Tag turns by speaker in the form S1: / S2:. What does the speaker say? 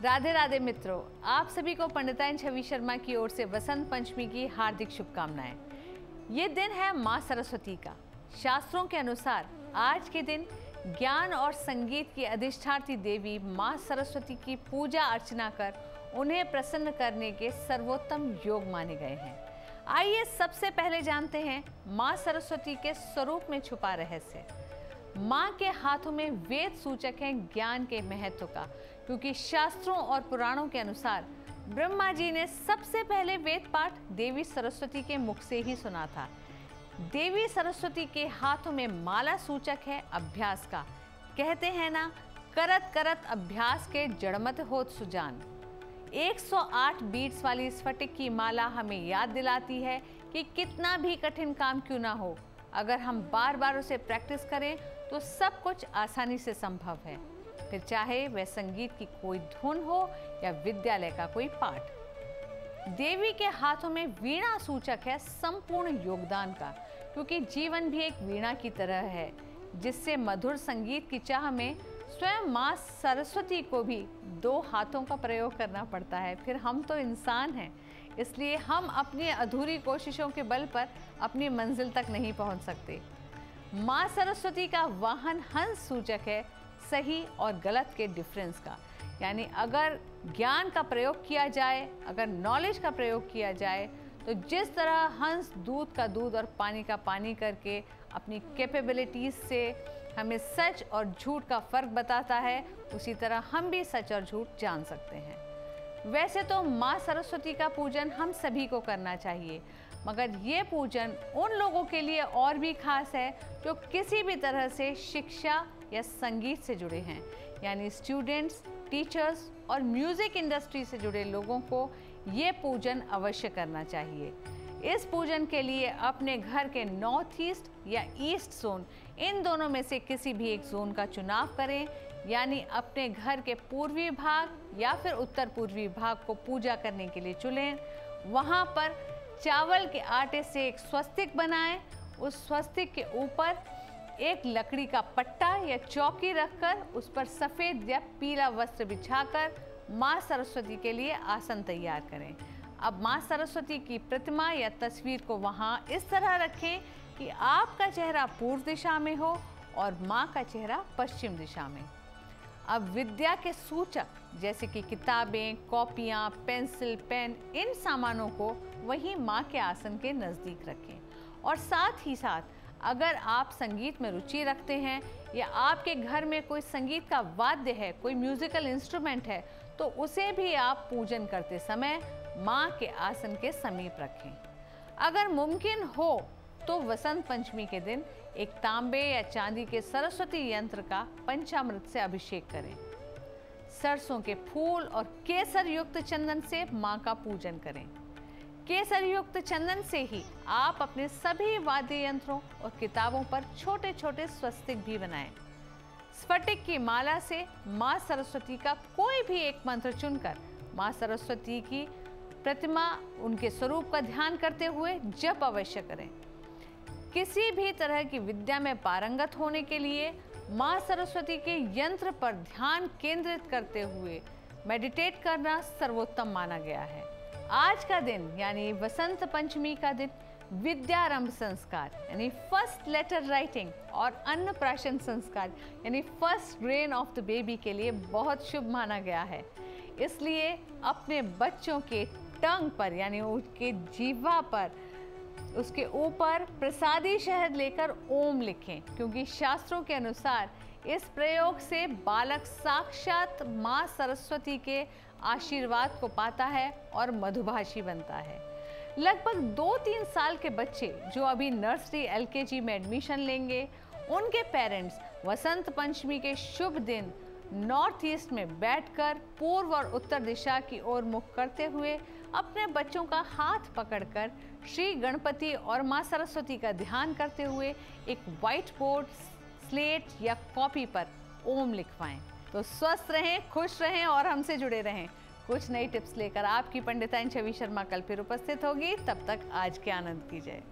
S1: राधे राधे मित्रों, आप सभी को पंडिताइन छवि शर्मा की ओर से वसंत पंचमी की हार्दिक शुभकामनाएं। ये दिन है माँ सरस्वती का। शास्त्रों के अनुसार आज के दिन ज्ञान और संगीत की अधिष्ठात्री देवी माँ सरस्वती की पूजा अर्चना कर उन्हें प्रसन्न करने के सर्वोत्तम योग माने गए हैं। आइए सबसे पहले जानते हैं माँ सरस्वती के स्वरूप में छुपा रहस्य। माँ के हाथों में वेद सूचक हैं ज्ञान के महत्व का, क्योंकि शास्त्रों और पुराणों के अनुसार ब्रह्मा जी ने सबसे पहले वेद पाठ देवी सरस्वती के मुख से ही सुना था। देवी सरस्वती के हाथों में माला सूचक है अभ्यास का। कहते हैं ना, करत करत अभ्यास के जड़मत होत सुजान। 108 बीट्स वाली स्फटिक की माला हमें याद दिलाती है कि कितना भी कठिन काम क्यों ना हो, अगर हम बार बार उसे प्रैक्टिस करें तो सब कुछ आसानी से संभव है, फिर चाहे वह संगीत की कोई धुन हो या विद्यालय का कोई पाठ। देवी के हाथों में वीणा सूचक है संपूर्ण योगदान का, क्योंकि जीवन भी एक वीणा की तरह है, जिससे मधुर संगीत की चाह में स्वयं माँ सरस्वती को भी 2 हाथों का प्रयोग करना पड़ता है। फिर हम तो इंसान हैं, इसलिए हम अपनी अधूरी कोशिशों के बल पर अपनी मंजिल तक नहीं पहुंच सकते। माँ सरस्वती का वाहन हंस सूचक है सही और गलत के डिफरेंस का, यानी अगर ज्ञान का प्रयोग किया जाए, अगर नॉलेज का प्रयोग किया जाए, तो जिस तरह हंस दूध का दूध और पानी का पानी करके अपनी कैपेबिलिटीज से हमें सच और झूठ का फर्क बताता है, उसी तरह हम भी सच और झूठ जान सकते हैं। वैसे तो माँ सरस्वती का पूजन हम सभी को करना चाहिए, मगर ये पूजन उन लोगों के लिए और भी खास है जो किसी भी तरह से शिक्षा या संगीत से जुड़े हैं, यानी स्टूडेंट्स, टीचर्स और म्यूजिक इंडस्ट्री से जुड़े लोगों को ये पूजन अवश्य करना चाहिए। इस पूजन के लिए अपने घर के नॉर्थ ईस्ट या ईस्ट जोन, इन दोनों में से किसी भी एक जोन का चुनाव करें, यानी अपने घर के पूर्वी भाग या फिर उत्तर पूर्वी भाग को पूजा करने के लिए चुनें। वहाँ पर चावल के आटे से एक स्वस्तिक बनाएं। उस स्वस्तिक के ऊपर एक लकड़ी का पट्टा या चौकी रखकर उस पर सफ़ेद या पीला वस्त्र बिछाकर माँ सरस्वती के लिए आसन तैयार करें। अब माँ सरस्वती की प्रतिमा या तस्वीर को वहाँ इस तरह रखें कि आपका चेहरा पूर्व दिशा में हो और माँ का चेहरा पश्चिम दिशा में। अब विद्या के सूचक जैसे कि किताबें, कॉपियाँ, पेंसिल, पेन, इन सामानों को वहीं माँ के आसन के नज़दीक रखें। और साथ ही साथ अगर आप संगीत में रुचि रखते हैं या आपके घर में कोई संगीत का वाद्य है, कोई म्यूजिकल इंस्ट्रूमेंट है, तो उसे भी आप पूजन करते समय माँ के आसन के समीप रखें। अगर मुमकिन हो तो वसंत पंचमी के दिन एक तांबे या चांदी के सरस्वती यंत्र का पंचामृत से अभिषेक करें। सरसों के फूल और केसर युक्त चंदन से माँ का पूजन करें। केसर युक्त चंदन से ही आप अपने सभी वाद्य यंत्रों और किताबों पर छोटे छोटे स्वस्तिक भी बनाएं। स्फटिक की माला से माँ सरस्वती का कोई भी एक मंत्र चुनकर माँ सरस्वती की प्रतिमा, उनके स्वरूप का ध्यान करते हुए जप अवश्य करें। किसी भी तरह की विद्या में पारंगत होने के लिए माँ सरस्वती के यंत्र पर ध्यान केंद्रित करते हुए मेडिटेट करना सर्वोत्तम माना गया है। आज का दिन यानी वसंत पंचमी का दिन विद्यारंभ संस्कार यानी फर्स्ट लेटर राइटिंग और अन्नप्राशन संस्कार यानी first grain of the baby के लिए बहुत शुभ माना गया है। इसलिए अपने बच्चों के टंग पर यानी उसके जीवा पर, उसके ऊपर प्रसादी शहद लेकर ओम लिखें, क्योंकि शास्त्रों के अनुसार इस प्रयोग से बालक साक्षात माँ सरस्वती के आशीर्वाद को पाता है और मधुभाषी बनता है। लगभग 2-3 साल के बच्चे जो अभी नर्सरी LKG में एडमिशन लेंगे, उनके पेरेंट्स वसंत पंचमी के शुभ दिन नॉर्थ ईस्ट में बैठकर पूर्व और उत्तर दिशा की ओर मुख करते हुए अपने बच्चों का हाथ पकड़कर श्री गणपति और माँ सरस्वती का ध्यान करते हुए एक व्हाइट बोर्ड, स्लेट या कॉपी पर ओम लिखवाएं। तो स्वस्थ रहें, खुश रहें और हमसे जुड़े रहें। कुछ नई टिप्स लेकर आपकी पंडिताइन छवि शर्मा कल फिर उपस्थित होगी। तब तक आज के आनंद कीजिए।